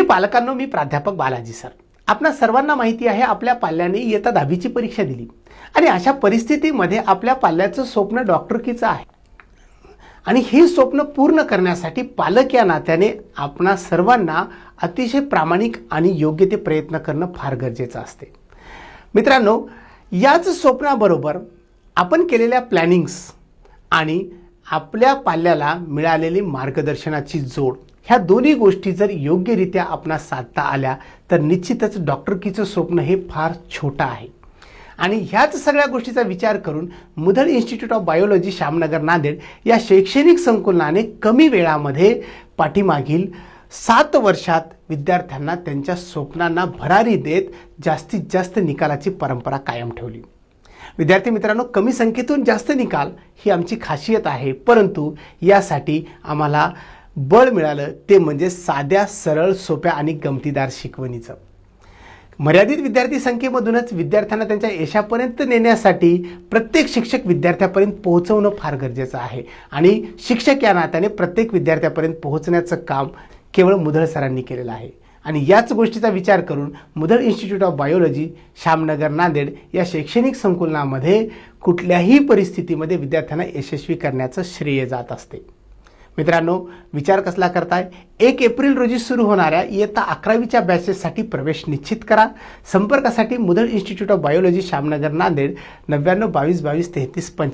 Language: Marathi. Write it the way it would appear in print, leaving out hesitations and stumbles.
पालकांनो, मी प्राध्यापक बालाजी सर. आपणा सर्वांना माहिती आहे, आपल्या पाल्याने इयत्ता 10वीची परीक्षा दिली आणि अशा परिस्थितीमध्ये आपल्या पाल्याचं स्वप्न डॉक्टरकीचं आहे आणि ही स्वप्न पूर्ण करण्यासाठी पालक या नात्याने आपणा सर्वांना अतिशय प्रामाणिक आणि योग्य ते प्रयत्न करणं फार गरजेचं असते. मित्रांनो, याच स्वप्नाबरोबर आपण केलेल्या प्लॅनिंग्स आणि आपल्या पाल्याला मिळालेली मार्गदर्शनाची जोड, ह्या दोन्ही गोष्टी जर योग्यरित्या आपणास साधता आल्या तर निश्चितच डॉक्टरकीचं स्वप्न हे फार छोटं आहे. आणि ह्याच सगळ्या गोष्टीचा विचार करून Mudhal institute of biology Shyamnagar Nanded या शैक्षणिक संकुलाने कमी वेळामध्ये पाठीमागील 7 वर्षात विद्यार्थ्यांना त्यांच्या स्वप्नांना भरारी देत जास्तीत जास्त निकालाची परंपरा कायम ठेवली. विद्यार्थी मित्रांनो, कमी संख्येतून जास्त निकाल ही आमची खासियत आहे, परंतु यासाठी आम्हाला बळ मिळालं ते म्हणजे साध्या, सरळ, सोप्या आणि गमतीदार शिकवणीचं. मर्यादित विद्यार्थी संख्येमधूनच विद्यार्थ्यांना त्यांच्या यशापर्यंत नेण्यासाठी प्रत्येक शिक्षक विद्यार्थ्यापर्यंत पोहोचवणं फार गरजेचं आहे आणि शिक्षक या नात्याने प्रत्येक विद्यार्थ्यापर्यंत पोहोचण्याचं काम केवळ मुधल सरांनी केलेलं आहे. आणि याच गोष्टीचा विचार करून Mudhal institute of biology Shyamnagar Nanded या शैक्षणिक संकुलामध्ये कुठल्याही परिस्थितीमध्ये विद्यार्थ्यांना यशस्वी करण्याचं श्रेय जात असते. मित्रांनो, विचार कसला करताय? 1 एप्रिल रोजी सुरू होणाऱ्या इयत्ता 11वीच्या बॅचेससाठी प्रवेश निश्चित करा. संपर्कासाठी Mudhal institute of biology Shyamnagar Nanded 99 22 22 33 45.